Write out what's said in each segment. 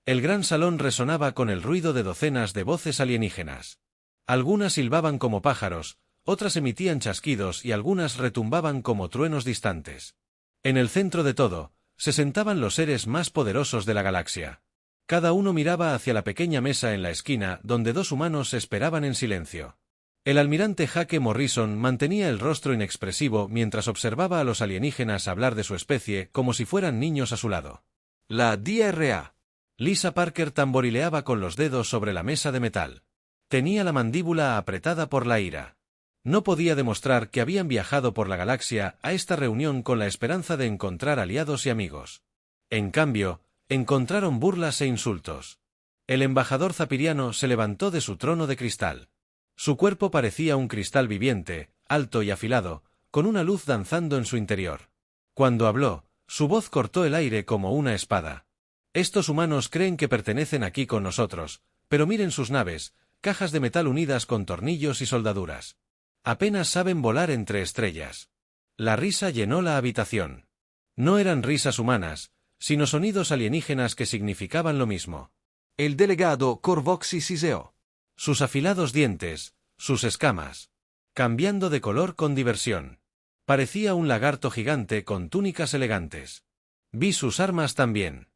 El gran salón resonaba con el ruido de docenas de voces alienígenas. Algunas silbaban como pájaros, otras emitían chasquidos y algunas retumbaban como truenos distantes. En el centro de todo, se sentaban los seres más poderosos de la galaxia. Cada uno miraba hacia la pequeña mesa en la esquina donde dos humanos esperaban en silencio. El almirante Jake Morrison mantenía el rostro inexpresivo mientras observaba a los alienígenas hablar de su especie como si fueran niños a su lado. La DRA. Lisa Parker tamborileaba con los dedos sobre la mesa de metal. Tenía la mandíbula apretada por la ira. No podía demostrar que habían viajado por la galaxia a esta reunión con la esperanza de encontrar aliados y amigos. En cambio, encontraron burlas e insultos. El embajador zapiriano se levantó de su trono de cristal. Su cuerpo parecía un cristal viviente, alto y afilado, con una luz danzando en su interior. Cuando habló, su voz cortó el aire como una espada. Estos humanos creen que pertenecen aquí con nosotros, pero miren sus naves, cajas de metal unidas con tornillos y soldaduras. Apenas saben volar entre estrellas. La risa llenó la habitación. No eran risas humanas, sino sonidos alienígenas que significaban lo mismo. El delegado Corvoxy siseó. Sus afilados dientes, sus escamas, cambiando de color con diversión. Parecía un lagarto gigante con túnicas elegantes. Vi sus armas también.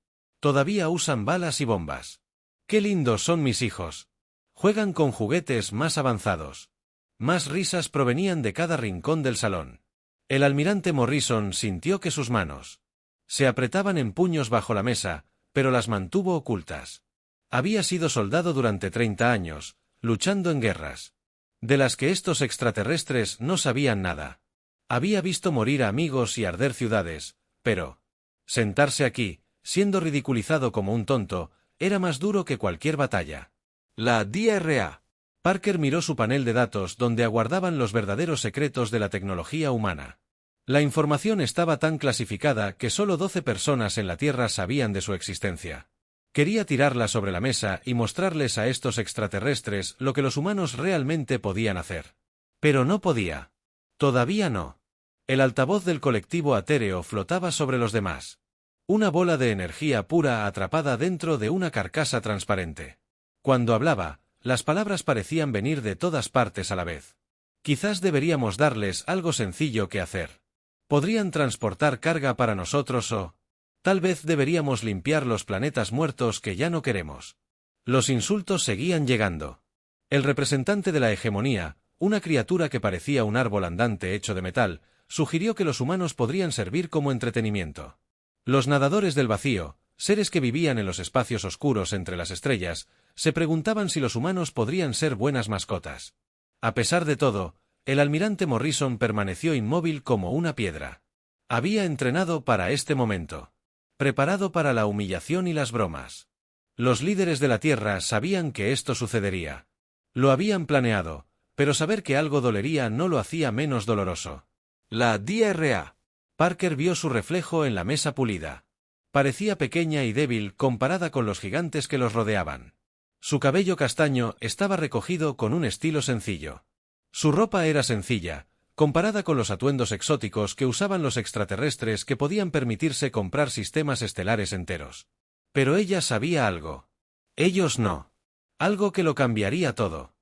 Todavía usan balas y bombas. ¡Qué lindos son mis hijos! Juegan con juguetes más avanzados. Más risas provenían de cada rincón del salón. El almirante Morrison sintió que sus manos se apretaban en puños bajo la mesa, pero las mantuvo ocultas. Había sido soldado durante 30 años, luchando en guerras, de las que estos extraterrestres no sabían nada. Había visto morir a amigos y arder ciudades, pero sentarse aquí, siendo ridiculizado como un tonto, era más duro que cualquier batalla. La DRA. Parker miró su panel de datos donde aguardaban los verdaderos secretos de la tecnología humana. La información estaba tan clasificada que solo 12 personas en la Tierra sabían de su existencia. Quería tirarla sobre la mesa y mostrarles a estos extraterrestres lo que los humanos realmente podían hacer. Pero no podía. Todavía no. El altavoz del colectivo atéreo flotaba sobre los demás. Una bola de energía pura atrapada dentro de una carcasa transparente. Cuando hablaba, las palabras parecían venir de todas partes a la vez. Quizás deberíamos darles algo sencillo que hacer. Podrían transportar carga para nosotros o tal vez deberíamos limpiar los planetas muertos que ya no queremos. Los insultos seguían llegando. El representante de la hegemonía, una criatura que parecía un árbol andante hecho de metal, sugirió que los humanos podrían servir como entretenimiento. Los nadadores del vacío, seres que vivían en los espacios oscuros entre las estrellas, se preguntaban si los humanos podrían ser buenas mascotas. A pesar de todo, el almirante Morrison permaneció inmóvil como una piedra. Había entrenado para este momento. Preparado para la humillación y las bromas. Los líderes de la Tierra sabían que esto sucedería. Lo habían planeado, pero saber que algo dolería no lo hacía menos doloroso. La DRA. Parker vio su reflejo en la mesa pulida. Parecía pequeña y débil comparada con los gigantes que los rodeaban. Su cabello castaño estaba recogido con un estilo sencillo. Su ropa era sencilla, comparada con los atuendos exóticos que usaban los extraterrestres que podían permitirse comprar sistemas estelares enteros. Pero ella sabía algo. Ellos no. Algo que lo cambiaría todo.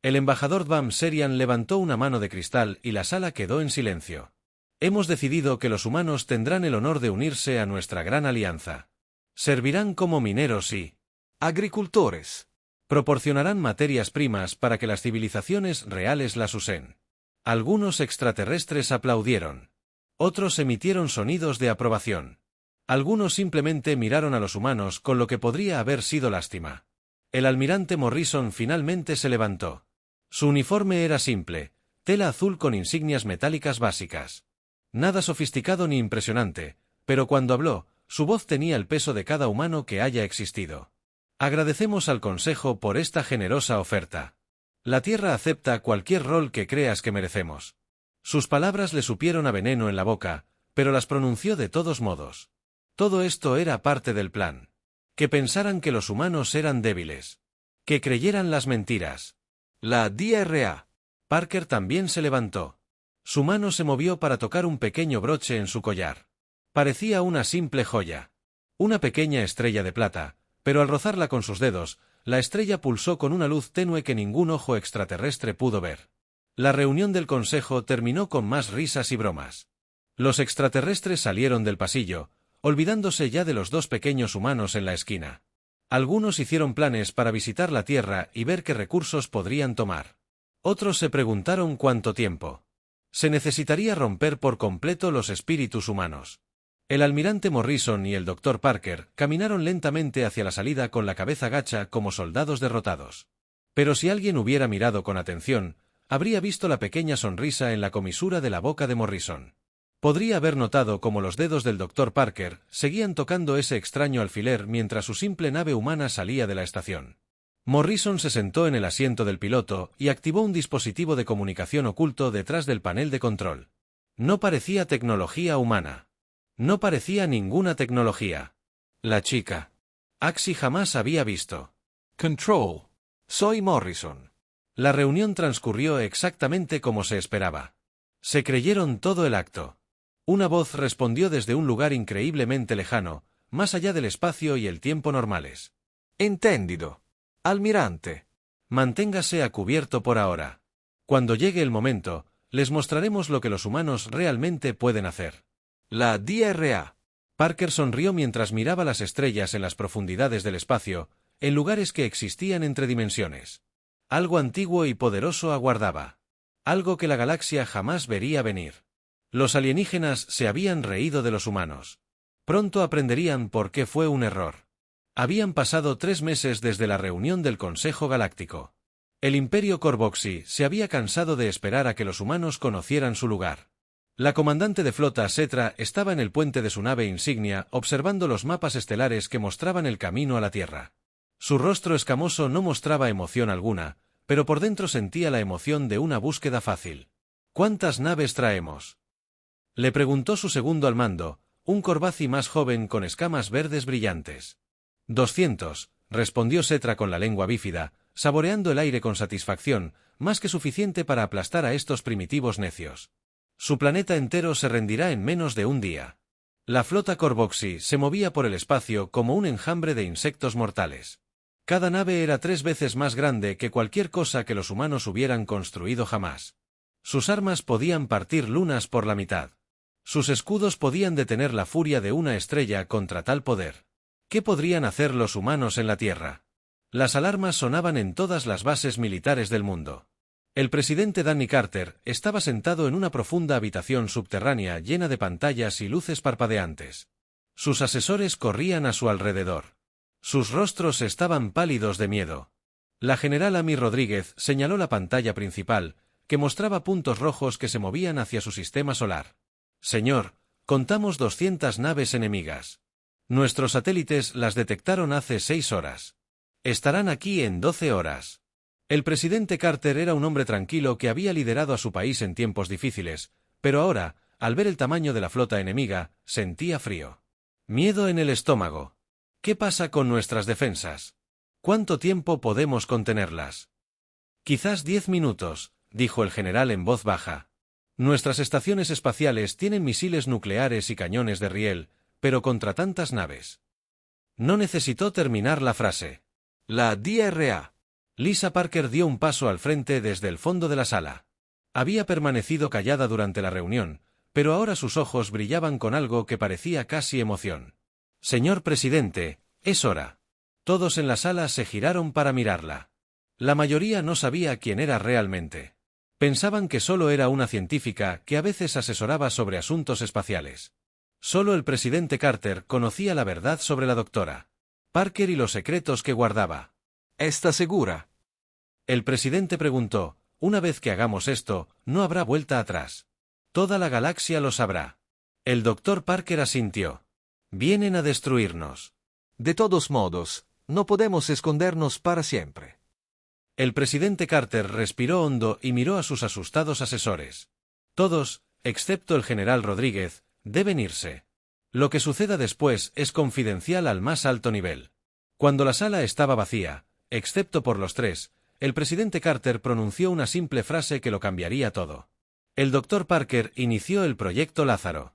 El embajador Vam Serian levantó una mano de cristal y la sala quedó en silencio. Hemos decidido que los humanos tendrán el honor de unirse a nuestra gran alianza. Servirán como mineros y agricultores. Proporcionarán materias primas para que las civilizaciones reales las usen. Algunos extraterrestres aplaudieron. Otros emitieron sonidos de aprobación. Algunos simplemente miraron a los humanos con lo que podría haber sido lástima. El almirante Morrison finalmente se levantó. Su uniforme era simple, tela azul con insignias metálicas básicas. Nada sofisticado ni impresionante, pero cuando habló, su voz tenía el peso de cada humano que haya existido. Agradecemos al Consejo por esta generosa oferta. La Tierra acepta cualquier rol que creas que merecemos. Sus palabras le supieron a veneno en la boca, pero las pronunció de todos modos. Todo esto era parte del plan. Que pensaran que los humanos eran débiles. Que creyeran las mentiras. La DRA. Parker también se levantó. Su mano se movió para tocar un pequeño broche en su collar. Parecía una simple joya. Una pequeña estrella de plata, Pero al rozarla con sus dedos, la estrella pulsó con una luz tenue que ningún ojo extraterrestre pudo ver. La reunión del consejo terminó con más risas y bromas. Los extraterrestres salieron del pasillo, olvidándose ya de los dos pequeños humanos en la esquina. Algunos hicieron planes para visitar la Tierra y ver qué recursos podrían tomar. Otros se preguntaron cuánto tiempo se necesitaría romper por completo los espíritus humanos. El almirante Morrison y el Dr. Parker caminaron lentamente hacia la salida con la cabeza gacha como soldados derrotados. Pero si alguien hubiera mirado con atención, habría visto la pequeña sonrisa en la comisura de la boca de Morrison. Podría haber notado cómo los dedos del Dr. Parker seguían tocando ese extraño alfiler mientras su simple nave humana salía de la estación. Morrison se sentó en el asiento del piloto y activó un dispositivo de comunicación oculto detrás del panel de control. No parecía tecnología humana. No parecía ninguna tecnología. La chica Axie jamás había visto. Control. Soy Morrison. La reunión transcurrió exactamente como se esperaba. Se creyeron todo el acto. Una voz respondió desde un lugar increíblemente lejano, más allá del espacio y el tiempo normales. Entendido. Almirante. Manténgase a cubierto por ahora. Cuando llegue el momento, les mostraremos lo que los humanos realmente pueden hacer. La DRA. Parker sonrió mientras miraba las estrellas en las profundidades del espacio, en lugares que existían entre dimensiones. Algo antiguo y poderoso aguardaba. Algo que la galaxia jamás vería venir. Los alienígenas se habían reído de los humanos. Pronto aprenderían por qué fue un error. Habían pasado 3 meses desde la reunión del Consejo Galáctico. El Imperio Corvoxy se había cansado de esperar a que los humanos conocieran su lugar. La comandante de flota Cetra estaba en el puente de su nave insignia observando los mapas estelares que mostraban el camino a la Tierra. Su rostro escamoso no mostraba emoción alguna, pero por dentro sentía la emoción de una búsqueda fácil. ¿Cuántas naves traemos?, le preguntó su segundo al mando, un Corvazi más joven con escamas verdes brillantes. 200, respondió Cetra con la lengua bífida, saboreando el aire con satisfacción, más que suficiente para aplastar a estos primitivos necios. Su planeta entero se rendirá en menos de un día. La flota Corvoxy se movía por el espacio como un enjambre de insectos mortales. Cada nave era 3 veces más grande que cualquier cosa que los humanos hubieran construido jamás. Sus armas podían partir lunas por la mitad. Sus escudos podían detener la furia de una estrella contra tal poder. ¿Qué podrían hacer los humanos en la Tierra? Las alarmas sonaban en todas las bases militares del mundo. El presidente Danny Carter estaba sentado en una profunda habitación subterránea llena de pantallas y luces parpadeantes. Sus asesores corrían a su alrededor. Sus rostros estaban pálidos de miedo. La general Amy Rodríguez señaló la pantalla principal, que mostraba puntos rojos que se movían hacia su sistema solar. Señor, contamos 200 naves enemigas. Nuestros satélites las detectaron hace 6 horas. Estarán aquí en 12 horas. El presidente Carter era un hombre tranquilo que había liderado a su país en tiempos difíciles, pero ahora, al ver el tamaño de la flota enemiga, sentía frío. Miedo en el estómago. ¿Qué pasa con nuestras defensas? ¿Cuánto tiempo podemos contenerlas? Quizás 10 minutos, dijo el general en voz baja. Nuestras estaciones espaciales tienen misiles nucleares y cañones de riel, pero contra tantas naves. No necesitó terminar la frase. La DRA. Lisa Parker dio un paso al frente desde el fondo de la sala. Había permanecido callada durante la reunión, pero ahora sus ojos brillaban con algo que parecía casi emoción. Señor presidente, es hora. Todos en la sala se giraron para mirarla. La mayoría no sabía quién era realmente. Pensaban que solo era una científica que a veces asesoraba sobre asuntos espaciales. Solo el presidente Carter conocía la verdad sobre la doctora Parker y los secretos que guardaba. ¿Está segura? El presidente preguntó, una vez que hagamos esto, no habrá vuelta atrás. Toda la galaxia lo sabrá. El Dr. Parker asintió. Vienen a destruirnos. De todos modos, no podemos escondernos para siempre. El presidente Carter respiró hondo y miró a sus asustados asesores. Todos, excepto el general Rodríguez, deben irse. Lo que suceda después es confidencial al más alto nivel. Cuando la sala estaba vacía, excepto por los 3, el presidente Carter pronunció una simple frase que lo cambiaría todo. El Dr. Parker inició el proyecto Lázaro.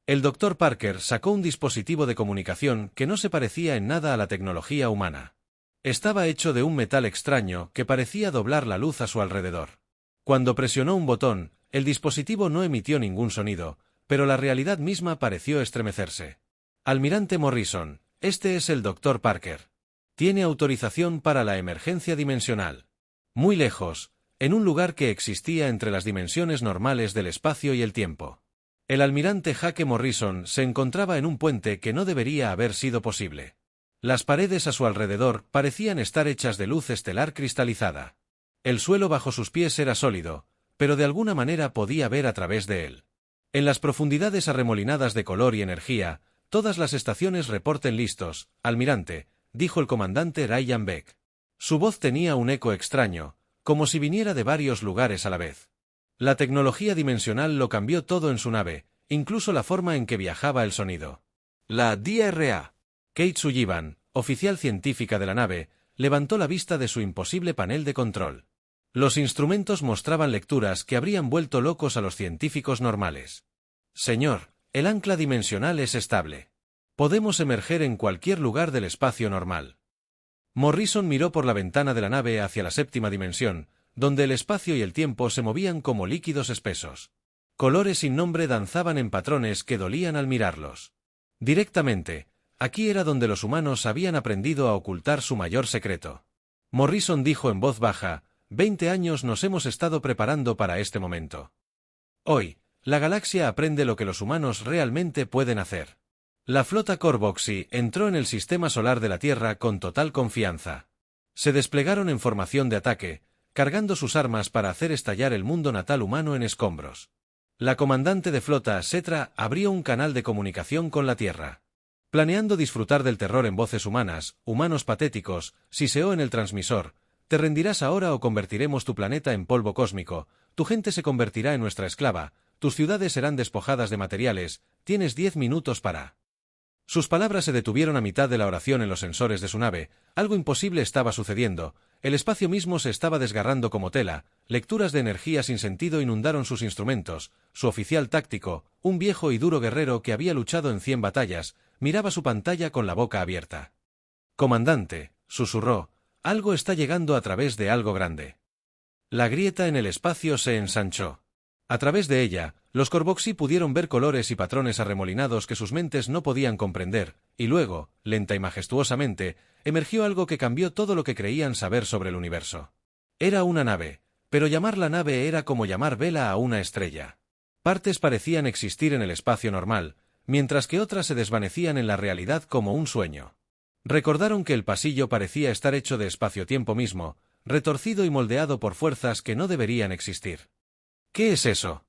El Dr. Parker sacó un dispositivo de comunicación que no se parecía en nada a la tecnología humana. Estaba hecho de un metal extraño que parecía doblar la luz a su alrededor. Cuando presionó un botón, el dispositivo no emitió ningún sonido, pero la realidad misma pareció estremecerse. Almirante Morrison, este es el Dr. Parker. Tiene autorización para la emergencia dimensional. Muy lejos, en un lugar que existía entre las dimensiones normales del espacio y el tiempo. El almirante Jake Morrison se encontraba en un puente que no debería haber sido posible. Las paredes a su alrededor parecían estar hechas de luz estelar cristalizada. El suelo bajo sus pies era sólido, pero de alguna manera podía ver a través de él. En las profundidades arremolinadas de color y energía, todas las estaciones reporten listos, almirante, dijo el comandante Ryan Beck. Su voz tenía un eco extraño, como si viniera de varios lugares a la vez. La tecnología dimensional lo cambió todo en su nave, incluso la forma en que viajaba el sonido. La DRA. Kate Sullivan, oficial científica de la nave, levantó la vista de su imposible panel de control. Los instrumentos mostraban lecturas que habrían vuelto locos a los científicos normales. Señor, el ancla dimensional es estable. Podemos emerger en cualquier lugar del espacio normal. Morrison miró por la ventana de la nave hacia la séptima dimensión, donde el espacio y el tiempo se movían como líquidos espesos. Colores sin nombre danzaban en patrones que dolían al mirarlos. Directamente, aquí era donde los humanos habían aprendido a ocultar su mayor secreto. Morrison dijo en voz baja, 20 años nos hemos estado preparando para este momento. Hoy, la galaxia aprende lo que los humanos realmente pueden hacer. La flota Corvoxy entró en el sistema solar de la Tierra con total confianza. Se desplegaron en formación de ataque, cargando sus armas para hacer estallar el mundo natal humano en escombros. La comandante de flota, Cetra, abrió un canal de comunicación con la Tierra. Planeando disfrutar del terror en voces humanas, humanos patéticos, siseó en el transmisor, «Te rendirás ahora o convertiremos tu planeta en polvo cósmico, tu gente se convertirá en nuestra esclava, tus ciudades serán despojadas de materiales, tienes 10 minutos para...». Sus palabras se detuvieron a mitad de la oración en los sensores de su nave, algo imposible estaba sucediendo, el espacio mismo se estaba desgarrando como tela, lecturas de energía sin sentido inundaron sus instrumentos, su oficial táctico, un viejo y duro guerrero que había luchado en 100 batallas, miraba su pantalla con la boca abierta. «Comandante», susurró, «algo está llegando a través de algo grande». La grieta en el espacio se ensanchó. A través de ella, los Corvoxy pudieron ver colores y patrones arremolinados que sus mentes no podían comprender, y luego, lenta y majestuosamente, emergió algo que cambió todo lo que creían saber sobre el universo. Era una nave, pero llamarla nave era como llamar vela a una estrella. Partes parecían existir en el espacio normal, mientras que otras se desvanecían en la realidad como un sueño. Recordaron que el pasillo parecía estar hecho de espacio-tiempo mismo, retorcido y moldeado por fuerzas que no deberían existir. «¿Qué es eso?».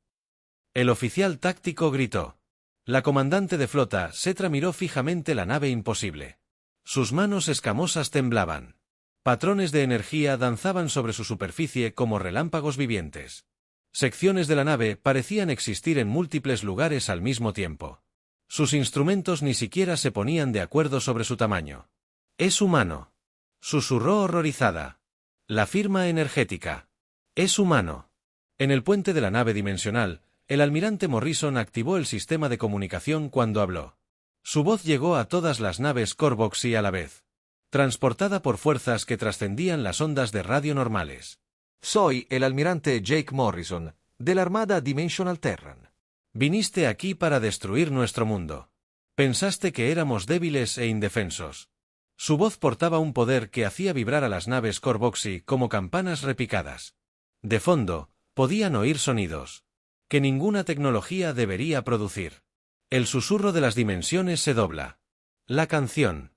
El oficial táctico gritó. La comandante de flota, Cetra, miró fijamente la nave imposible. Sus manos escamosas temblaban. Patrones de energía danzaban sobre su superficie como relámpagos vivientes. Secciones de la nave parecían existir en múltiples lugares al mismo tiempo. Sus instrumentos ni siquiera se ponían de acuerdo sobre su tamaño. «Es humano», susurró horrorizada. «La firma energética. Es humano». En el puente de la nave dimensional, el almirante Morrison activó el sistema de comunicación cuando habló. Su voz llegó a todas las naves Corvoxy a la vez, transportada por fuerzas que trascendían las ondas de radio normales. Soy el almirante Jake Morrison, de la Armada Dimensional Terran. Viniste aquí para destruir nuestro mundo. Pensaste que éramos débiles e indefensos. Su voz portaba un poder que hacía vibrar a las naves Corvoxy como campanas repicadas. De fondo, podían oír sonidos que ninguna tecnología debería producir. El susurro de las dimensiones se dobla. La canción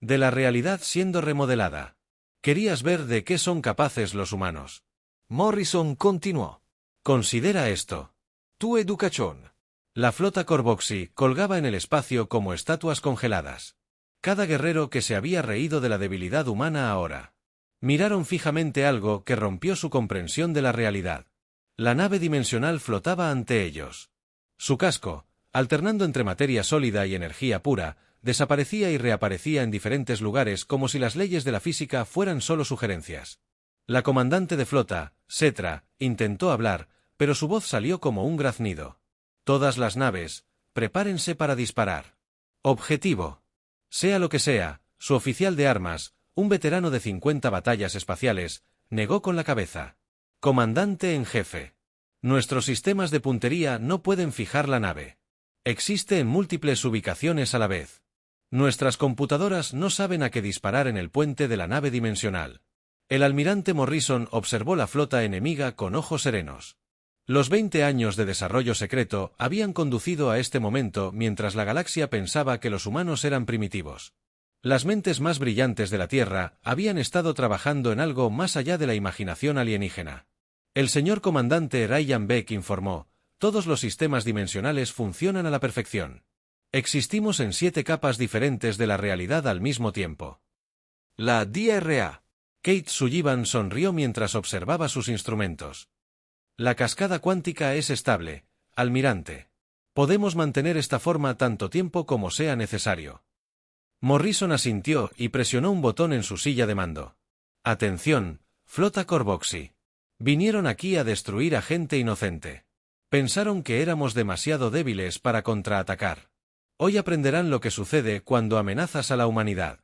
de la realidad siendo remodelada. Querías ver de qué son capaces los humanos. Morrison continuó. Considera esto. Tu educación. La flota Corvoxy colgaba en el espacio como estatuas congeladas. Cada guerrero que se había reído de la debilidad humana ahora. Miraron fijamente algo que rompió su comprensión de la realidad. La nave dimensional flotaba ante ellos. Su casco, alternando entre materia sólida y energía pura, desaparecía y reaparecía en diferentes lugares como si las leyes de la física fueran solo sugerencias. La comandante de flota, Cetra, intentó hablar, pero su voz salió como un graznido. Todas las naves, prepárense para disparar. Objetivo. Sea lo que sea, su oficial de armas, un veterano de 50 batallas espaciales, negó con la cabeza. Comandante en jefe. Nuestros sistemas de puntería no pueden fijar la nave. Existe en múltiples ubicaciones a la vez. Nuestras computadoras no saben a qué disparar en el puente de la nave dimensional. El almirante Morrison observó la flota enemiga con ojos serenos. Los 20 años de desarrollo secreto habían conducido a este momento mientras la galaxia pensaba que los humanos eran primitivos. Las mentes más brillantes de la Tierra habían estado trabajando en algo más allá de la imaginación alienígena. El señor comandante Ryan Beck informó: todos los sistemas dimensionales funcionan a la perfección. Existimos en 7 capas diferentes de la realidad al mismo tiempo. La DRA. Kate Sullivan sonrió mientras observaba sus instrumentos. La cascada cuántica es estable, almirante. Podemos mantener esta forma tanto tiempo como sea necesario. Morrison asintió y presionó un botón en su silla de mando. Atención, flota Corvoxy. Vinieron aquí a destruir a gente inocente. Pensaron que éramos demasiado débiles para contraatacar. Hoy aprenderán lo que sucede cuando amenazas a la humanidad.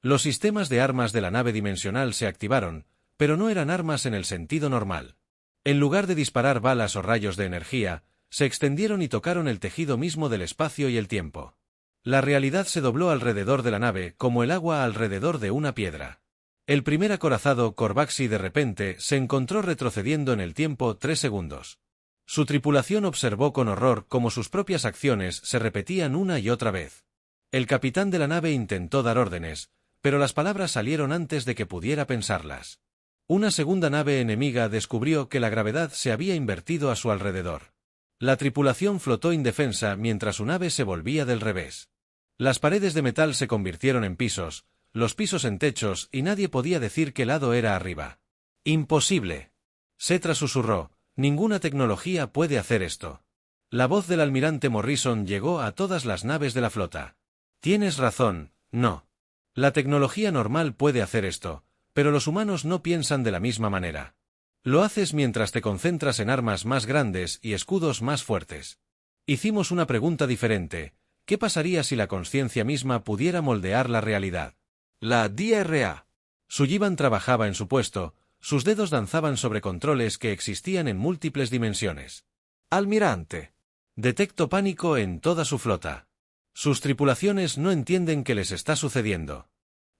Los sistemas de armas de la nave dimensional se activaron, pero no eran armas en el sentido normal. En lugar de disparar balas o rayos de energía, se extendieron y tocaron el tejido mismo del espacio y el tiempo. La realidad se dobló alrededor de la nave como el agua alrededor de una piedra. El primer acorazado Corvaxi de repente se encontró retrocediendo en el tiempo 3 segundos. Su tripulación observó con horror cómo sus propias acciones se repetían una y otra vez. El capitán de la nave intentó dar órdenes, pero las palabras salieron antes de que pudiera pensarlas. Una segunda nave enemiga descubrió que la gravedad se había invertido a su alrededor. La tripulación flotó indefensa mientras su nave se volvía del revés. Las paredes de metal se convirtieron en pisos, los pisos en techos y nadie podía decir qué lado era arriba. ¡Imposible! Setra susurró: ninguna tecnología puede hacer esto. La voz del almirante Morrison llegó a todas las naves de la flota. Tienes razón, no. La tecnología normal puede hacer esto, pero los humanos no piensan de la misma manera. Lo haces mientras te concentras en armas más grandes y escudos más fuertes. Hicimos una pregunta diferente: ¿qué pasaría si la conciencia misma pudiera moldear la realidad? La DRA. Sullivan trabajaba en su puesto, sus dedos danzaban sobre controles que existían en múltiples dimensiones. Almirante. Detecto pánico en toda su flota. Sus tripulaciones no entienden qué les está sucediendo.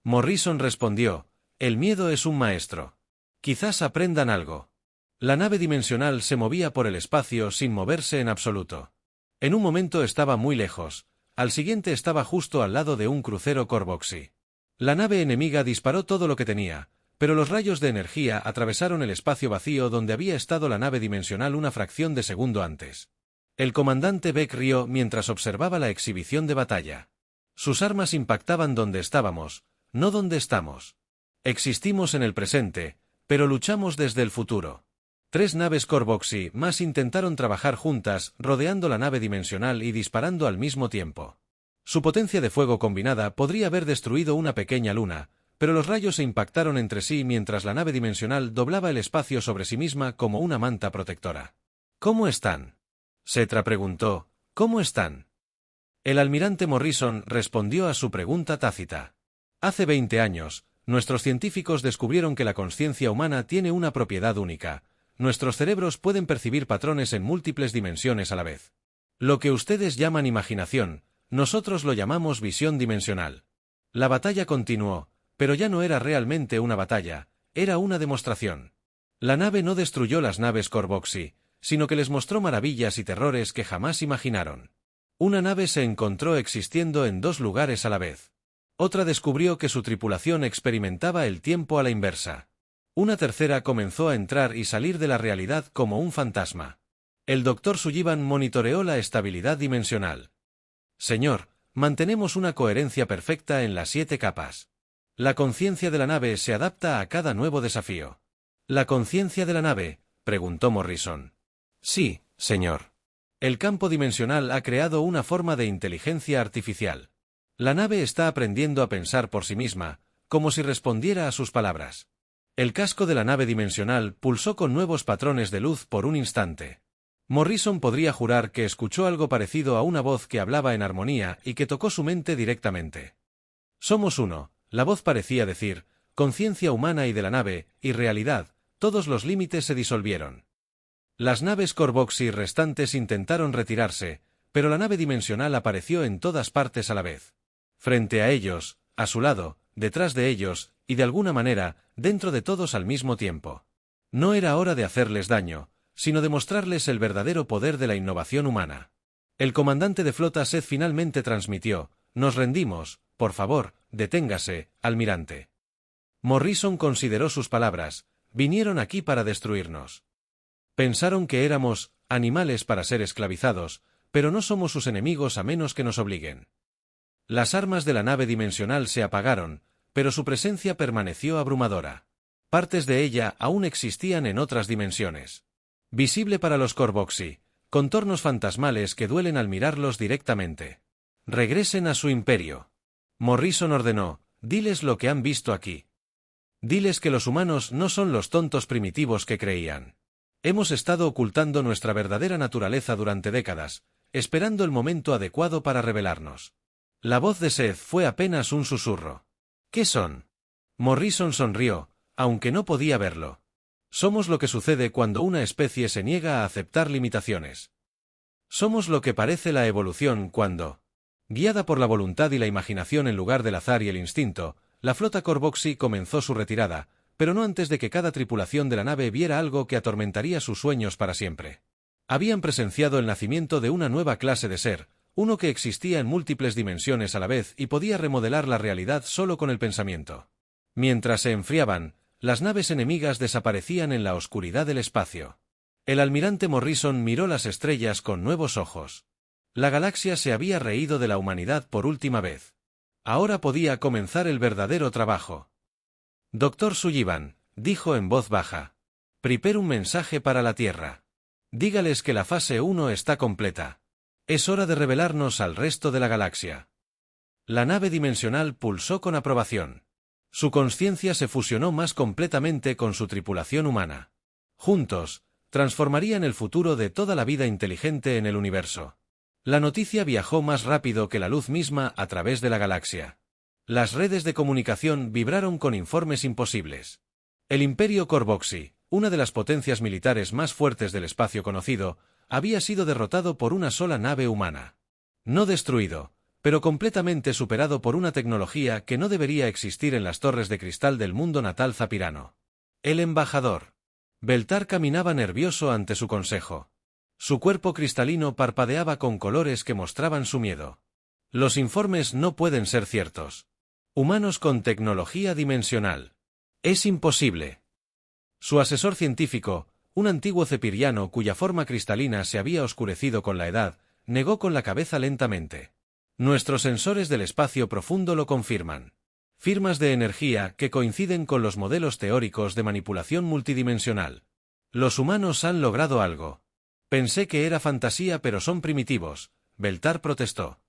Morrison respondió: el miedo es un maestro. Quizás aprendan algo. La nave dimensional se movía por el espacio sin moverse en absoluto. En un momento estaba muy lejos, al siguiente estaba justo al lado de un crucero Corvoxy. La nave enemiga disparó todo lo que tenía, pero los rayos de energía atravesaron el espacio vacío donde había estado la nave dimensional una fracción de segundo antes. El comandante Beck rió mientras observaba la exhibición de batalla. Sus armas impactaban donde estábamos, no donde estamos. Existimos en el presente, pero luchamos desde el futuro. 3 naves Corvoxy más intentaron trabajar juntas, rodeando la nave dimensional y disparando al mismo tiempo. Su potencia de fuego combinada podría haber destruido una pequeña luna, pero los rayos se impactaron entre sí mientras la nave dimensional doblaba el espacio sobre sí misma como una manta protectora. ¿Cómo están? Setra preguntó. ¿Cómo están? El almirante Morrison respondió a su pregunta tácita. Hace 20 años, nuestros científicos descubrieron que la consciencia humana tiene una propiedad única. Nuestros cerebros pueden percibir patrones en múltiples dimensiones a la vez. Lo que ustedes llaman imaginación, nosotros lo llamamos visión dimensional. La batalla continuó, pero ya no era realmente una batalla, era una demostración. La nave no destruyó las naves Corvoxy, sino que les mostró maravillas y terrores que jamás imaginaron. Una nave se encontró existiendo en 2 lugares a la vez. Otra descubrió que su tripulación experimentaba el tiempo a la inversa. Una tercera comenzó a entrar y salir de la realidad como un fantasma. El Dr. Sullivan monitoreó la estabilidad dimensional. Señor, mantenemos una coherencia perfecta en las 7 capas. La conciencia de la nave se adapta a cada nuevo desafío. ¿La conciencia de la nave?, preguntó Morrison. Sí, señor. El campo dimensional ha creado una forma de inteligencia artificial. La nave está aprendiendo a pensar por sí misma, como si respondiera a sus palabras. El casco de la nave dimensional pulsó con nuevos patrones de luz por un instante. Morrison podría jurar que escuchó algo parecido a una voz que hablaba en armonía y que tocó su mente directamente. Somos uno, la voz parecía decir, conciencia humana y de la nave, y realidad, todos los límites se disolvieron. Las naves Corvoxy restantes intentaron retirarse, pero la nave dimensional apareció en todas partes a la vez. Frente a ellos, a su lado, detrás de ellos, y de alguna manera, dentro de todos al mismo tiempo. No era hora de hacerles daño, sino de mostrarles el verdadero poder de la innovación humana. El comandante de flota Seth finalmente transmitió: «Nos rendimos, por favor, deténgase, almirante». Morrison consideró sus palabras: «Vinieron aquí para destruirnos. Pensaron que éramos animales para ser esclavizados, pero no somos sus enemigos a menos que nos obliguen». Las armas de la nave dimensional se apagaron, pero su presencia permaneció abrumadora. Partes de ella aún existían en otras dimensiones. Visible para los Corvoxy, contornos fantasmales que duelen al mirarlos directamente. Regresen a su imperio. Morrison ordenó: «Diles lo que han visto aquí. Diles que los humanos no son los tontos primitivos que creían. Hemos estado ocultando nuestra verdadera naturaleza durante décadas, esperando el momento adecuado para revelarnos». La voz de Seth fue apenas un susurro. «¿Qué son?». Morrison sonrió, aunque no podía verlo. «Somos lo que sucede cuando una especie se niega a aceptar limitaciones. Somos lo que parece la evolución cuando, guiada por la voluntad y la imaginación en lugar del azar y el instinto, la flota Corvoxy comenzó su retirada, pero no antes de que cada tripulación de la nave viera algo que atormentaría sus sueños para siempre. Habían presenciado el nacimiento de una nueva clase de ser, uno que existía en múltiples dimensiones a la vez y podía remodelar la realidad solo con el pensamiento. Mientras se enfriaban, las naves enemigas desaparecían en la oscuridad del espacio. El almirante Morrison miró las estrellas con nuevos ojos. La galaxia se había reído de la humanidad por última vez. Ahora podía comenzar el verdadero trabajo. «Doctor Sullivan», dijo en voz baja, «prepare un mensaje para la Tierra. Dígales que la fase 1 está completa. Es hora de revelarnos al resto de la galaxia». La nave dimensional pulsó con aprobación. Su conciencia se fusionó más completamente con su tripulación humana. Juntos, transformarían el futuro de toda la vida inteligente en el universo. La noticia viajó más rápido que la luz misma a través de la galaxia. Las redes de comunicación vibraron con informes imposibles. El Imperio Corvoxy, una de las potencias militares más fuertes del espacio conocido, había sido derrotado por una sola nave humana. No destruido, pero completamente superado por una tecnología que no debería existir en las torres de cristal del mundo natal zapirano. El embajador. Beltar caminaba nervioso ante su consejo. Su cuerpo cristalino parpadeaba con colores que mostraban su miedo. Los informes no pueden ser ciertos. Humanos con tecnología dimensional. Es imposible. Su asesor científico, un antiguo cepiriano cuya forma cristalina se había oscurecido con la edad, negó con la cabeza lentamente. Nuestros sensores del espacio profundo lo confirman. Firmas de energía que coinciden con los modelos teóricos de manipulación multidimensional. Los humanos han logrado algo. Pensé que era fantasía, pero son primitivos, Beltar protestó.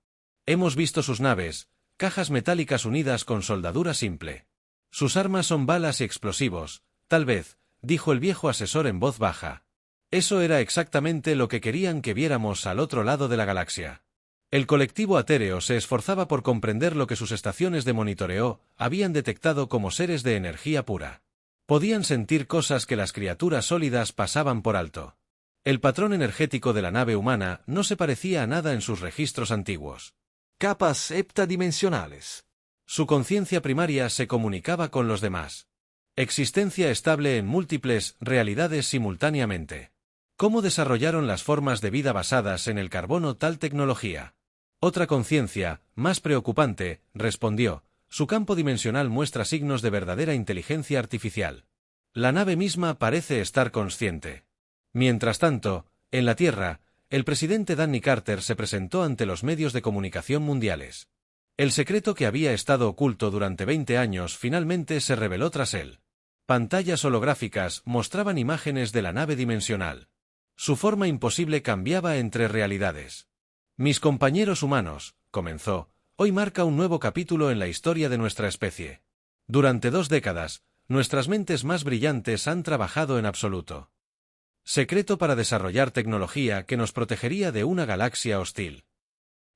Hemos visto sus naves, cajas metálicas unidas con soldadura simple. Sus armas son balas y explosivos, tal vez, dijo el viejo asesor en voz baja. Eso era exactamente lo que querían que viéramos al otro lado de la galaxia. El colectivo atéreo se esforzaba por comprender lo que sus estaciones de monitoreo habían detectado como seres de energía pura. Podían sentir cosas que las criaturas sólidas pasaban por alto. El patrón energético de la nave humana no se parecía a nada en sus registros antiguos. Capas heptadimensionales. Su conciencia primaria se comunicaba con los demás. Existencia estable en múltiples realidades simultáneamente. ¿Cómo desarrollaron las formas de vida basadas en el carbono tal tecnología? Otra conciencia, más preocupante, respondió: su campo dimensional muestra signos de verdadera inteligencia artificial. La nave misma parece estar consciente. Mientras tanto, en la Tierra, el presidente Danny Carter se presentó ante los medios de comunicación mundiales. El secreto que había estado oculto durante 20 años finalmente se reveló tras él. Pantallas holográficas mostraban imágenes de la nave dimensional. Su forma imposible cambiaba entre realidades. «Mis compañeros humanos», comenzó, «hoy marca un nuevo capítulo en la historia de nuestra especie. Durante 2 décadas, nuestras mentes más brillantes han trabajado en absoluto. Secreto para desarrollar tecnología que nos protegería de una galaxia hostil.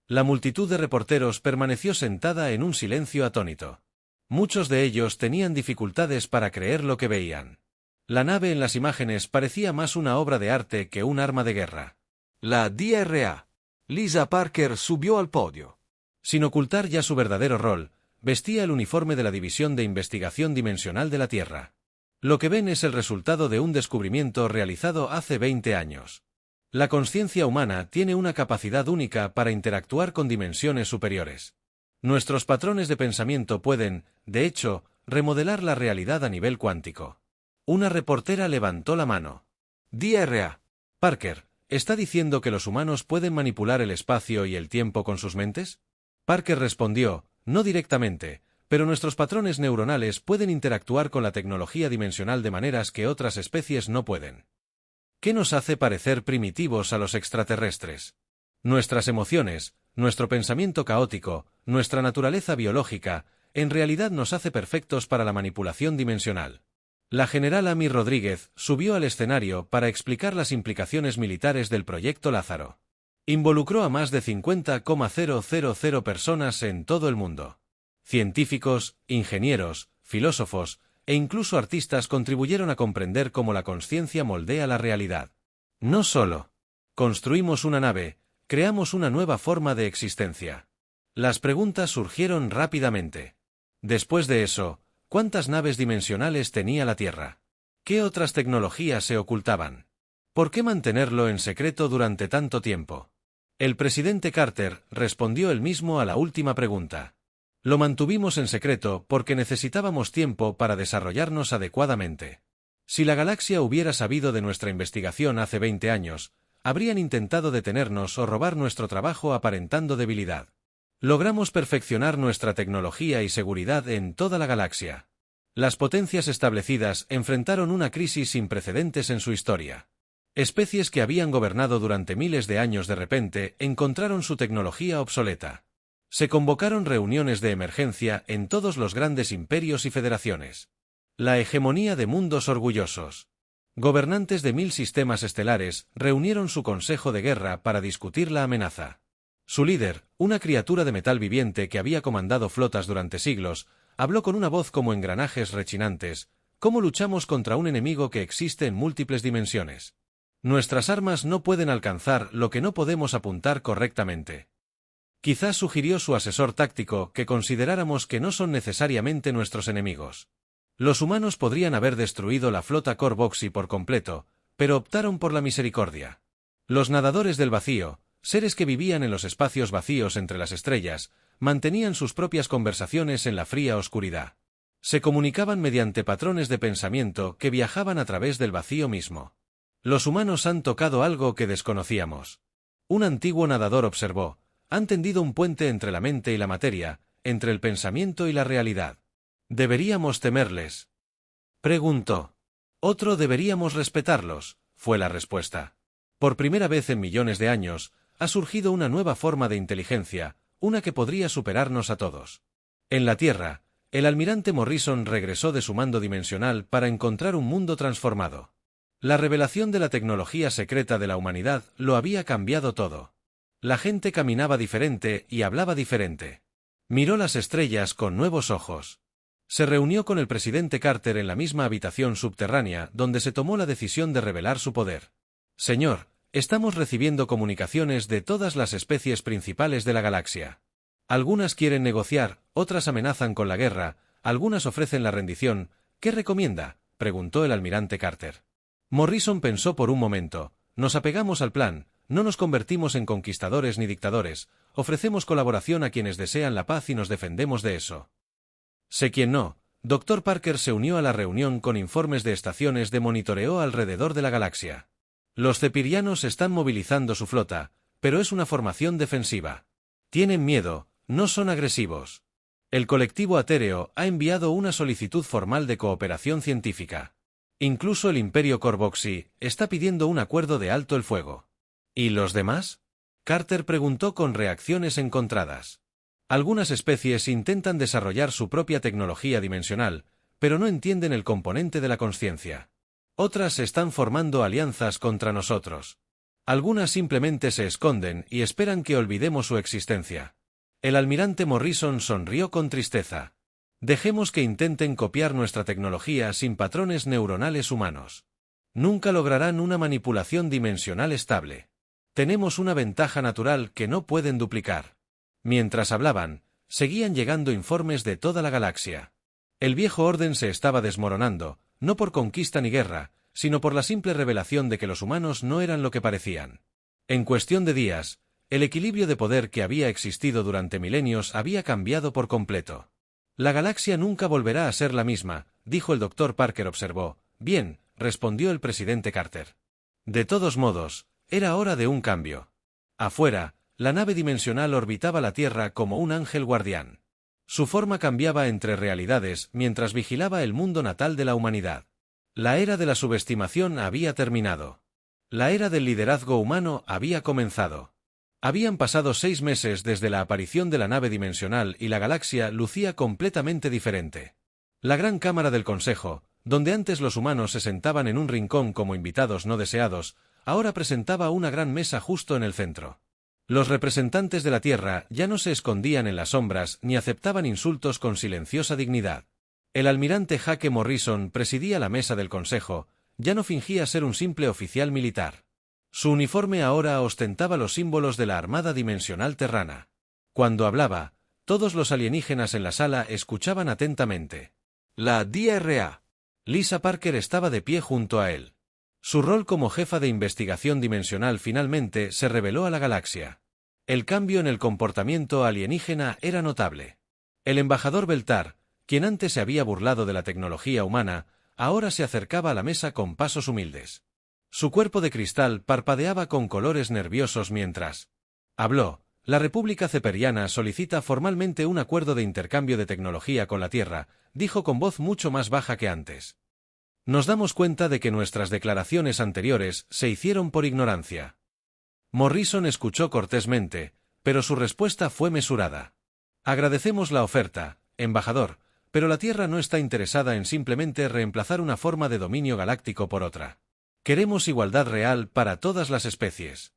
La multitud de reporteros permaneció sentada en un silencio atónito. Muchos de ellos tenían dificultades para creer lo que veían. La nave en las imágenes parecía más una obra de arte que un arma de guerra. La DRA. Lisa Parker subió al podio. Sin ocultar ya su verdadero rol, vestía el uniforme de la División de Investigación Dimensional de la Tierra. Lo que ven es el resultado de un descubrimiento realizado hace 20 años. La consciencia humana tiene una capacidad única para interactuar con dimensiones superiores. Nuestros patrones de pensamiento pueden, de hecho, remodelar la realidad a nivel cuántico. Una reportera levantó la mano. DRA. Parker, ¿está diciendo que los humanos pueden manipular el espacio y el tiempo con sus mentes? Parker respondió, no directamente, pero nuestros patrones neuronales pueden interactuar con la tecnología dimensional de maneras que otras especies no pueden. ¿Qué nos hace parecer primitivos a los extraterrestres? Nuestras emociones, nuestro pensamiento caótico, nuestra naturaleza biológica, en realidad nos hace perfectos para la manipulación dimensional. La general Amy Rodríguez subió al escenario para explicar las implicaciones militares del proyecto Lázaro. Involucró a más de 50,000 personas en todo el mundo. Científicos, ingenieros, filósofos, e incluso artistas contribuyeron a comprender cómo la consciencia moldea la realidad. No solo construimos una nave, creamos una nueva forma de existencia. Las preguntas surgieron rápidamente. Después de eso, ¿cuántas naves dimensionales tenía la Tierra? ¿Qué otras tecnologías se ocultaban? ¿Por qué mantenerlo en secreto durante tanto tiempo? El presidente Carter respondió él mismo a la última pregunta. Lo mantuvimos en secreto porque necesitábamos tiempo para desarrollarnos adecuadamente. Si la galaxia hubiera sabido de nuestra investigación hace 20 años, habrían intentado detenernos o robar nuestro trabajo aparentando debilidad. Logramos perfeccionar nuestra tecnología y seguridad en toda la galaxia. Las potencias establecidas enfrentaron una crisis sin precedentes en su historia. Especies que habían gobernado durante miles de años de repente encontraron su tecnología obsoleta. Se convocaron reuniones de emergencia en todos los grandes imperios y federaciones. La hegemonía de mundos orgullosos. Gobernantes de 1000 sistemas estelares reunieron su consejo de guerra para discutir la amenaza. Su líder, una criatura de metal viviente que había comandado flotas durante siglos, habló con una voz como engranajes rechinantes. ¿Cómo luchamos contra un enemigo que existe en múltiples dimensiones? Nuestras armas no pueden alcanzar lo que no podemos apuntar correctamente. Quizás sugirió su asesor táctico que consideráramos que no son necesariamente nuestros enemigos. Los humanos podrían haber destruido la flota Corvoxy por completo, pero optaron por la misericordia. Los nadadores del vacío, seres que vivían en los espacios vacíos entre las estrellas, mantenían sus propias conversaciones en la fría oscuridad. Se comunicaban mediante patrones de pensamiento que viajaban a través del vacío mismo. Los humanos han tocado algo que desconocíamos. Un antiguo nadador observó. Han tendido un puente entre la mente y la materia, entre el pensamiento y la realidad. ¿Deberíamos temerles?, preguntó. Otro deberíamos respetarlos, fue la respuesta. Por primera vez en millones de años, ha surgido una nueva forma de inteligencia, una que podría superarnos a todos. En la Tierra, el almirante Morrison regresó de su mando dimensional para encontrar un mundo transformado. La revelación de la tecnología secreta de la humanidad lo había cambiado todo. La gente caminaba diferente y hablaba diferente. Miró las estrellas con nuevos ojos. Se reunió con el presidente Carter en la misma habitación subterránea donde se tomó la decisión de revelar su poder. Señor, estamos recibiendo comunicaciones de todas las especies principales de la galaxia. Algunas quieren negociar, otras amenazan con la guerra, algunas ofrecen la rendición. ¿Qué recomienda?, preguntó el almirante Carter. Morrison pensó por un momento. Nos apegamos al plan. No nos convertimos en conquistadores ni dictadores, ofrecemos colaboración a quienes desean la paz y nos defendemos de eso. Sé quién no. Dr. Parker se unió a la reunión con informes de estaciones de monitoreo alrededor de la galaxia. Los cepirianos están movilizando su flota, pero es una formación defensiva. Tienen miedo, no son agresivos. El colectivo Atéreo ha enviado una solicitud formal de cooperación científica. Incluso el Imperio Corvoxy está pidiendo un acuerdo de alto el fuego. ¿Y los demás?, Carter preguntó con reacciones encontradas. Algunas especies intentan desarrollar su propia tecnología dimensional, pero no entienden el componente de la consciencia. Otras están formando alianzas contra nosotros. Algunas simplemente se esconden y esperan que olvidemos su existencia. El almirante Morrison sonrió con tristeza. Dejemos que intenten copiar nuestra tecnología sin patrones neuronales humanos. Nunca lograrán una manipulación dimensional estable. Tenemos una ventaja natural que no pueden duplicar. Mientras hablaban, seguían llegando informes de toda la galaxia. El viejo orden se estaba desmoronando, no por conquista ni guerra, sino por la simple revelación de que los humanos no eran lo que parecían. En cuestión de días, el equilibrio de poder que había existido durante milenios había cambiado por completo. La galaxia nunca volverá a ser la misma, dijo el Dr. Parker. Observó. Bien, respondió el presidente Carter. De todos modos, era hora de un cambio. Afuera, la nave dimensional orbitaba la Tierra como un ángel guardián. Su forma cambiaba entre realidades mientras vigilaba el mundo natal de la humanidad. La era de la subestimación había terminado. La era del liderazgo humano había comenzado. Habían pasado 6 meses desde la aparición de la nave dimensional y la galaxia lucía completamente diferente. La gran cámara del Consejo, donde antes los humanos se sentaban en un rincón como invitados no deseados, ahora presentaba una gran mesa justo en el centro. Los representantes de la Tierra ya no se escondían en las sombras ni aceptaban insultos con silenciosa dignidad. El almirante Jake Morrison presidía la mesa del Consejo, ya no fingía ser un simple oficial militar. Su uniforme ahora ostentaba los símbolos de la Armada Dimensional Terrana. Cuando hablaba, todos los alienígenas en la sala escuchaban atentamente. La DRA. Lisa Parker estaba de pie junto a él. Su rol como jefa de investigación dimensional finalmente se reveló a la galaxia. El cambio en el comportamiento alienígena era notable. El embajador Beltar, quien antes se había burlado de la tecnología humana, ahora se acercaba a la mesa con pasos humildes. Su cuerpo de cristal parpadeaba con colores nerviosos mientras habló. La República Ceperiana solicita formalmente un acuerdo de intercambio de tecnología con la Tierra, dijo con voz mucho más baja que antes. Nos damos cuenta de que nuestras declaraciones anteriores se hicieron por ignorancia. Morrison escuchó cortésmente, pero su respuesta fue mesurada. Agradecemos la oferta, embajador, pero la Tierra no está interesada en simplemente reemplazar una forma de dominio galáctico por otra. Queremos igualdad real para todas las especies.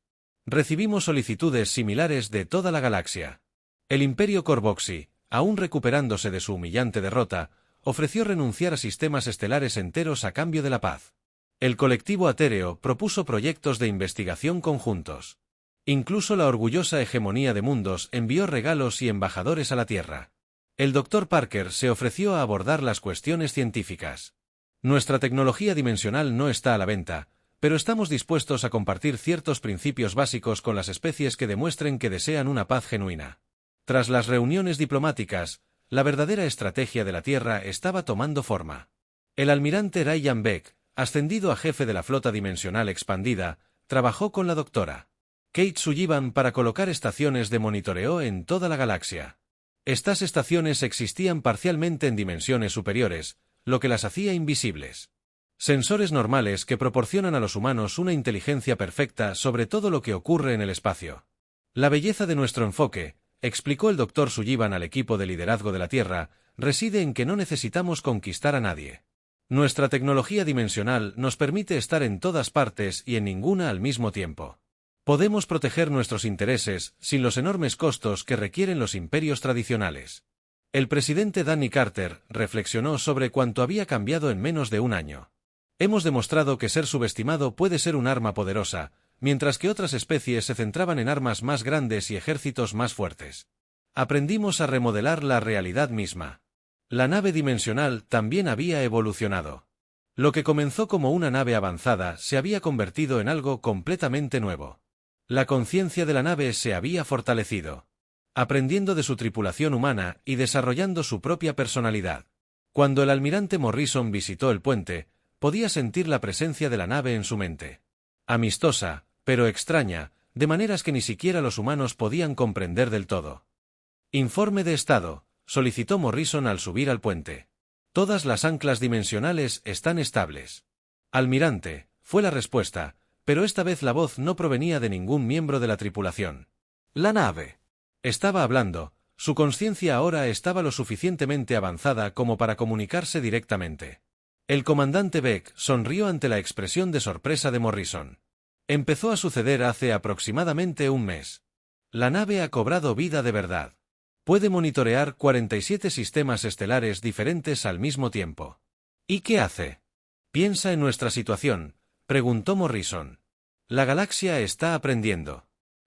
Recibimos solicitudes similares de toda la galaxia. El Imperio Corvoxy, aún recuperándose de su humillante derrota, ofreció renunciar a sistemas estelares enteros a cambio de la paz. El colectivo Atéreo propuso proyectos de investigación conjuntos. Incluso la orgullosa hegemonía de mundos envió regalos y embajadores a la Tierra. El Dr. Parker se ofreció a abordar las cuestiones científicas. Nuestra tecnología dimensional no está a la venta, pero estamos dispuestos a compartir ciertos principios básicos con las especies que demuestren que desean una paz genuina. Tras las reuniones diplomáticas, la verdadera estrategia de la Tierra estaba tomando forma. El almirante Ryan Beck, ascendido a jefe de la flota dimensional expandida, trabajó con la doctora Kate Sullivan para colocar estaciones de monitoreo en toda la galaxia. Estas estaciones existían parcialmente en dimensiones superiores, lo que las hacía invisibles. Sensores normales que proporcionan a los humanos una inteligencia perfecta sobre todo lo que ocurre en el espacio. La belleza de nuestro enfoque, explicó el Dr. Sullivan al equipo de liderazgo de la Tierra, reside en que no necesitamos conquistar a nadie. Nuestra tecnología dimensional nos permite estar en todas partes y en ninguna al mismo tiempo. Podemos proteger nuestros intereses sin los enormes costos que requieren los imperios tradicionales. El presidente Danny Carter reflexionó sobre cuánto había cambiado en menos de un año. Hemos demostrado que ser subestimado puede ser un arma poderosa, mientras que otras especies se centraban en armas más grandes y ejércitos más fuertes. Aprendimos a remodelar la realidad misma. La nave dimensional también había evolucionado. Lo que comenzó como una nave avanzada se había convertido en algo completamente nuevo. La conciencia de la nave se había fortalecido, aprendiendo de su tripulación humana y desarrollando su propia personalidad. Cuando el almirante Morrison visitó el puente, podía sentir la presencia de la nave en su mente. Amistosa, pero extraña, de maneras que ni siquiera los humanos podían comprender del todo. Informe de estado, solicitó Morrison al subir al puente. Todas las anclas dimensionales están estables. Almirante, fue la respuesta, pero esta vez la voz no provenía de ningún miembro de la tripulación. La nave. Estaba hablando, su conciencia ahora estaba lo suficientemente avanzada como para comunicarse directamente. El comandante Beck sonrió ante la expresión de sorpresa de Morrison. Empezó a suceder hace aproximadamente un mes. La nave ha cobrado vida de verdad. Puede monitorear 47 sistemas estelares diferentes al mismo tiempo. ¿Y qué hace? Piensa en nuestra situación, preguntó Morrison. La galaxia está aprendiendo.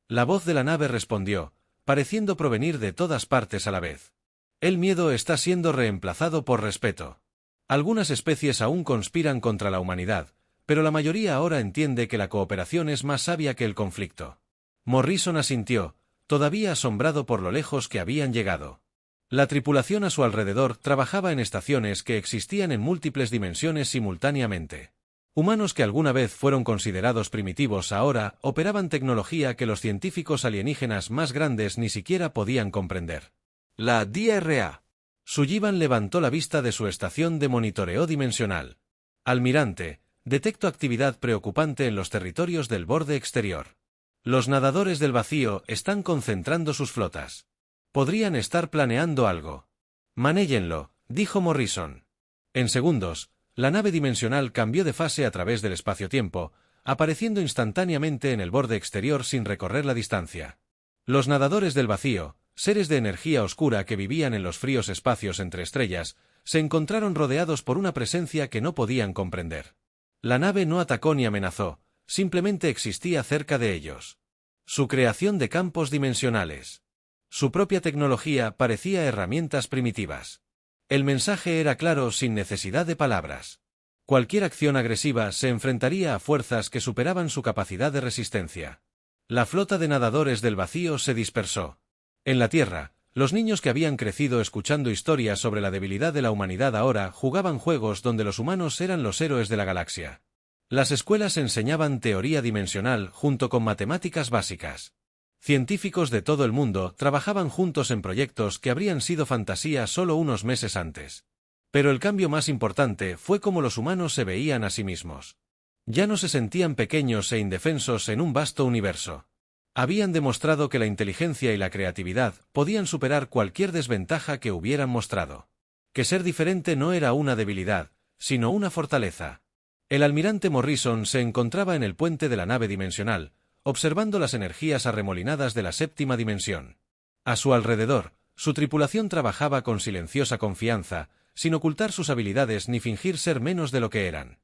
La voz de la nave respondió, pareciendo provenir de todas partes a la vez. El miedo está siendo reemplazado por respeto. Algunas especies aún conspiran contra la humanidad, pero la mayoría ahora entiende que la cooperación es más sabia que el conflicto. Morrison asintió, todavía asombrado por lo lejos que habían llegado. La tripulación a su alrededor trabajaba en estaciones que existían en múltiples dimensiones simultáneamente. Humanos que alguna vez fueron considerados primitivos ahora operaban tecnología que los científicos alienígenas más grandes ni siquiera podían comprender. La DRA. Sullivan levantó la vista de su estación de monitoreo dimensional. Almirante, detecto actividad preocupante en los territorios del borde exterior. Los nadadores del vacío están concentrando sus flotas. Podrían estar planeando algo. Manéjenlo, dijo Morrison. En segundos, la nave dimensional cambió de fase a través del espacio-tiempo, apareciendo instantáneamente en el borde exterior sin recorrer la distancia. Los nadadores del vacío, seres de energía oscura que vivían en los fríos espacios entre estrellas, se encontraron rodeados por una presencia que no podían comprender. La nave no atacó ni amenazó, simplemente existía cerca de ellos. Su creación de campos dimensionales. Su propia tecnología parecía herramientas primitivas. El mensaje era claro sin necesidad de palabras. Cualquier acción agresiva se enfrentaría a fuerzas que superaban su capacidad de resistencia. La flota de nadadores del vacío se dispersó. En la Tierra, los niños que habían crecido escuchando historias sobre la debilidad de la humanidad ahora jugaban juegos donde los humanos eran los héroes de la galaxia. Las escuelas enseñaban teoría dimensional junto con matemáticas básicas. Científicos de todo el mundo trabajaban juntos en proyectos que habrían sido fantasía solo unos meses antes. Pero el cambio más importante fue cómo los humanos se veían a sí mismos. Ya no se sentían pequeños e indefensos en un vasto universo. Habían demostrado que la inteligencia y la creatividad podían superar cualquier desventaja que hubieran mostrado. Que ser diferente no era una debilidad, sino una fortaleza. El almirante Morrison se encontraba en el puente de la nave dimensional, observando las energías arremolinadas de la séptima dimensión. A su alrededor, su tripulación trabajaba con silenciosa confianza, sin ocultar sus habilidades ni fingir ser menos de lo que eran.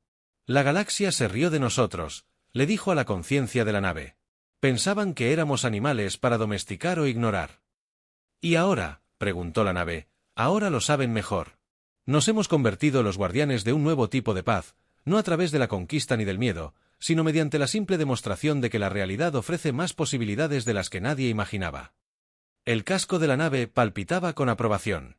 La galaxia se rió de nosotros, le dijo a la conciencia de la nave. Pensaban que éramos animales para domesticar o ignorar. ¿Y ahora?, preguntó la nave, ahora lo saben mejor. Nos hemos convertido en los guardianes de un nuevo tipo de paz, no a través de la conquista ni del miedo, sino mediante la simple demostración de que la realidad ofrece más posibilidades de las que nadie imaginaba. El casco de la nave palpitaba con aprobación.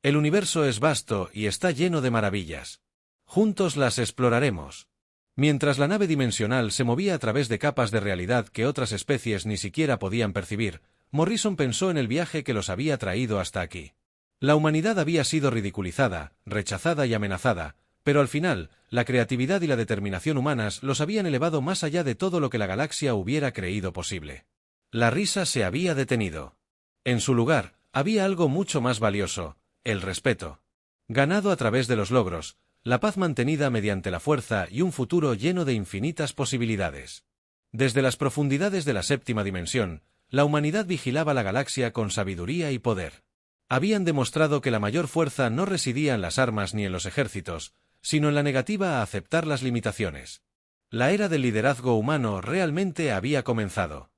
El universo es vasto y está lleno de maravillas. Juntos las exploraremos. Mientras la nave dimensional se movía a través de capas de realidad que otras especies ni siquiera podían percibir, Morrison pensó en el viaje que los había traído hasta aquí. La humanidad había sido ridiculizada, rechazada y amenazada, pero al final, la creatividad y la determinación humanas los habían elevado más allá de todo lo que la galaxia hubiera creído posible. La risa se había detenido. En su lugar, había algo mucho más valioso, el respeto. Ganado a través de los logros, la paz mantenida mediante la fuerza y un futuro lleno de infinitas posibilidades. Desde las profundidades de la séptima dimensión, la humanidad vigilaba la galaxia con sabiduría y poder. Habían demostrado que la mayor fuerza no residía en las armas ni en los ejércitos, sino en la negativa a aceptar las limitaciones. La era del liderazgo humano realmente había comenzado.